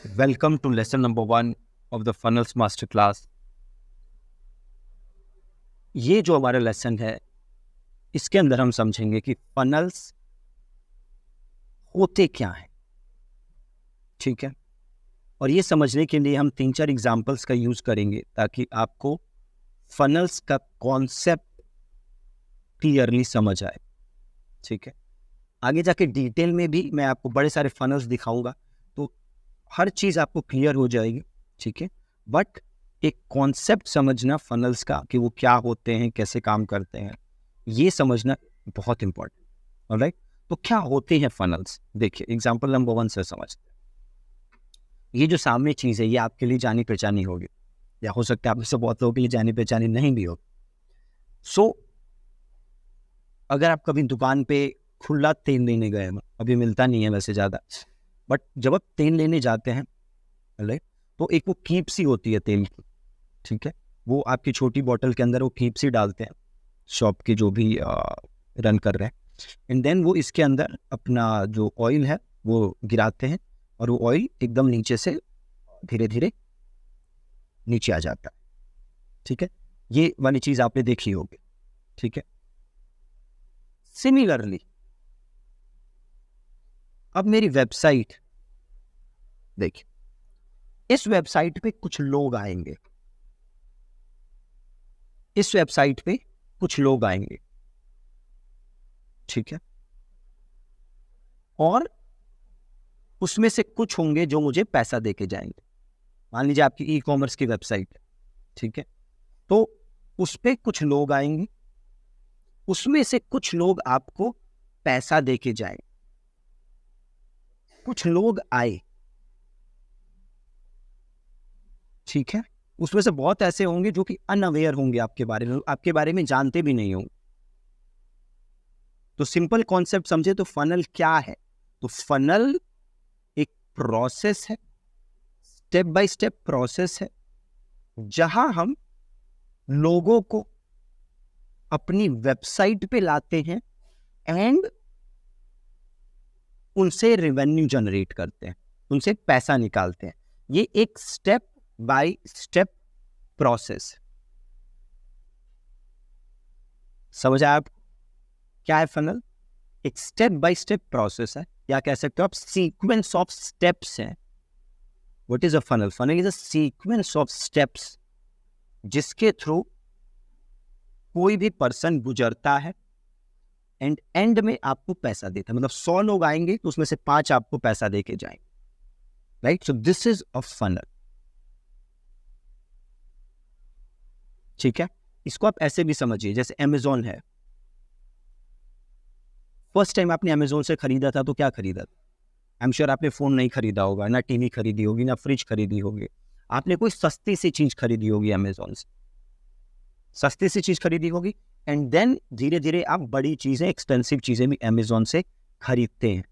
Welcome to lesson number 1 of the Funnels Masterclass. ये जो हमारा लेसन है इसके अंदर हम समझेंगे कि फनल्स होते क्या हैं, ठीक है। और ये समझने के लिए हम 3-4 एग्जाम्पल्स का यूज करेंगे ताकि आपको फनल्स का कॉन्सेप्ट क्लियरली समझ आए, ठीक है। आगे जाके डिटेल में भी मैं आपको बड़े सारे फनल्स दिखाऊंगा तो हर चीज़ आपको क्लियर हो जाएगी, ठीक है। बट एक कॉन्सेप्ट समझना फनल्स का कि वो क्या होते हैं, कैसे काम करते हैं, ये समझना बहुत इंपॉर्टेंट, ऑलराइट। तो क्या होते हैं फनल्स, देखिए एग्जांपल नंबर 1 से समझते हैं। ये जो सामने चीज़ है ये आपके लिए जानी पहचानी होगी, या हो सकता है आप में से बहुत लोगों के लिए जानी पहचानी नहीं भी हो। सो अगर आप कभी दुकान पे खुला तेल लेने गए, अभी मिलता नहीं है वैसे ज़्यादा, बट जब आप तेल लेने जाते हैं, राइट, तो एक वो कीप सी होती है तेल की, ठीक है। वो आपकी छोटी बोतल के अंदर वो कीप सी डालते हैं शॉप के जो भी रन कर रहे हैं, एंड देन वो इसके अंदर अपना जो ऑयल है वो गिराते हैं और वो ऑयल एकदम नीचे से धीरे धीरे नीचे आ जाता है, ठीक है। ये वाली चीज़ आपने देखी होगी, ठीक है। सिमिलरली अब मेरी वेबसाइट देखिए, इस वेबसाइट पे कुछ लोग आएंगे, इस वेबसाइट पे कुछ लोग आएंगे, ठीक है। और उसमें से कुछ होंगे जो मुझे पैसा देके जाएंगे। मान लीजिए आपकी ई कॉमर्स की वेबसाइट है, ठीक है। तो उस पे कुछ लोग आएंगे, उसमें से कुछ लोग आपको पैसा देके जाएंगे। कुछ लोग आए, ठीक है। उसमें से बहुत ऐसे होंगे जो कि अनअवेयर होंगे आपके बारे में जानते भी नहीं होंगे। तो सिंपल कॉन्सेप्ट समझे तो फनल क्या है। तो फनल एक प्रोसेस है, स्टेप बाय स्टेप प्रोसेस है, जहां हम लोगों को अपनी वेबसाइट पे लाते हैं एंड उनसे रेवेन्यू जनरेट करते हैं, उनसे पैसा निकालते हैं। ये एक स्टेप बाय स्टेप प्रोसेस, समझ आया आप क्या है फनल? एक स्टेप बाय स्टेप प्रोसेस है, या कह सकते हो आप सीक्वेंस ऑफ स्टेप्स है। What is a funnel? Funnel is a sequence of steps जिसके थ्रू कोई भी पर्सन गुजरता है एंड एंड में आपको पैसा देता है। मतलब 100 लोग आएंगे तो उसमें से 5 आपको पैसा देके जाएंगे, right. So this is a funnel, ठीक है। इसको आप ऐसे भी समझिए, जैसे अमेजोन है। फर्स्ट टाइम आपने अमेजोन से खरीदा था तो क्या खरीदा था? आई एम श्योर आपने फोन नहीं खरीदा होगा, ना टीवी खरीदी होगी, ना फ्रिज खरीदी होगी। आपने कोई सस्ती सी चीज खरीदी होगी अमेजोन से, सस्ती सी चीज खरीदी होगी, एंड देन धीरे धीरे आप बड़ी चीजें, एक्सपेंसिव चीजें भी अमेजोन से खरीदते हैं,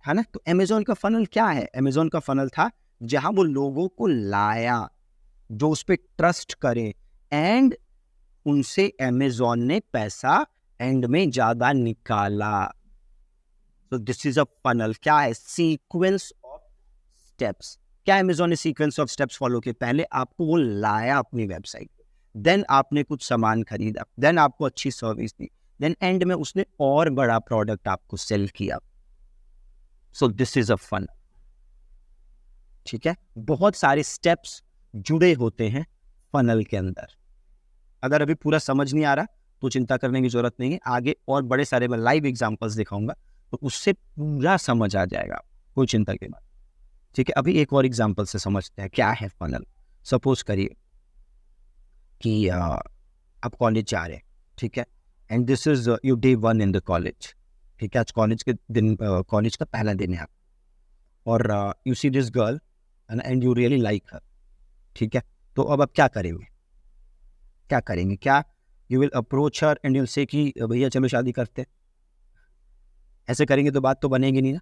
है ना। तो अमेजोन का फनल क्या है? अमेजोन का फनल था जहां वो लोगों को लाया जो उस पर ट्रस्ट करे, एंड उनसे अमेजोन ने पैसा एंड में ज्यादा निकाला। तो दिस इज अ फनल। क्या है? Sequence of steps. क्या अमेजोन ने सीक्वेंस ऑफ स्टेप्स फॉलो किए? पहले आपको वो लाया अपनी वेबसाइट पे, देन आपने कुछ सामान खरीदा, देन आपको अच्छी सर्विस दी, देन एंड में उसने और बड़ा प्रोडक्ट आपको सेल किया। So this is a funnel, ठीक है। बहुत सारे स्टेप्स जुड़े होते हैं फनल के अंदर। अगर अभी पूरा समझ नहीं आ रहा तो चिंता करने की जरूरत नहीं है, आगे और बड़े सारे मैं लाइव एग्जांपल्स दिखाऊंगा तो उससे पूरा समझ आ जाएगा, कोई चिंता की बात, ठीक है। अभी एक और एग्जांपल से समझते हैं क्या है फनल। सपोज करिए कि आप कॉलेज जा रहे हैं, ठीक है, and this is your day 1 in the college, ठीक है। आज कॉलेज के दिन, कॉलेज का पहला दिन है आप, और you see this girl and you really like her, ठीक है। तो अब आप क्या करेंगे? क्या करेंगे? क्या you will approach her and you'll से कि भैया चलो शादी करते हैं? ऐसे करेंगे तो बात तो बनेगी नहीं ना,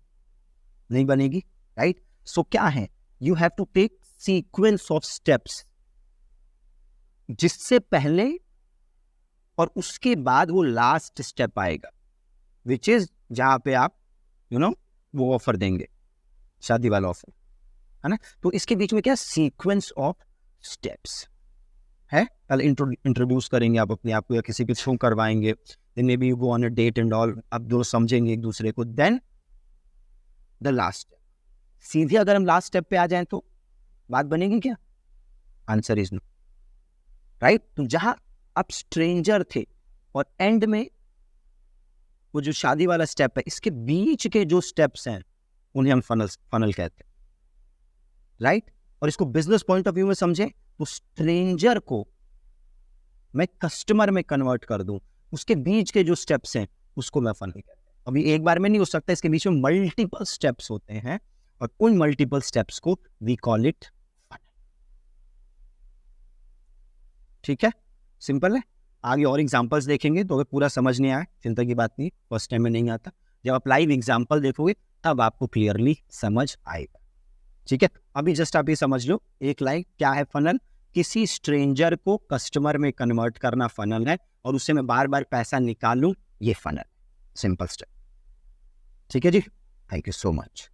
नहीं बनेगी, राइट। सो क्या है? You have to take sequence of steps, जिससे पहले और उसके बाद वो लास्ट स्टेप आएगा, विच इज जहां पे आप वो ऑफर देंगे, शादी वाला ऑफर, है ना। तो इसके बीच में क्या सीक्वेंस ऑफ स्टेप्स है। पहले इंट्रोड्यूस करेंगे आप अपने आप को या किसी के थ्रू करवाएंगे, then maybe you go on a date and all, आप दोनों समझेंगे एक दूसरे को, देन द लास्ट स्टेप। सीधे अगर हम लास्ट स्टेप पे आ जाएं तो बात बनेगी क्या? Answer is no, right. तो जहां आप स्ट्रेंजर थे और एंड में वो जो शादी वाला स्टेप है, इसके बीच के जो स्टेप्स हैं उन्हें हम फनल कहते हैं, राइट। और इसको बिजनेस पॉइंट ऑफ व्यू में समझें तो स्ट्रेंजर को मैं कस्टमर में कन्वर्ट कर दूं, उसके बीच के जो स्टेप्स हैं उसको मैं फनल कहता हूं। अभी एक बार में नहीं हो सकता, इसके बीच में मल्टीपल स्टेप्स होते हैं और उन मल्टीपल स्टेप्स को वी कॉल इट फनल। ठीक है, सिंपल है। आगे और एग्जांपल्स देखेंगे तो अगर पूरा समझ नहीं आया चिंता की बात नहीं, फर्स्ट टाइम में नहीं आता, जब आप लाइव एग्जांपल देखोगे तब आपको क्लियरली समझ आएगा। ठीक है, अभी जस्ट आप ये समझ लो एक लाइन क्या है फनल। किसी स्ट्रेंजर को कस्टमर में कन्वर्ट करना फनल है और उससे मैं बार बार पैसा निकालूं, ये फनल, सिंपल स्टेप। ठीक है जी, थैंक यू सो मच।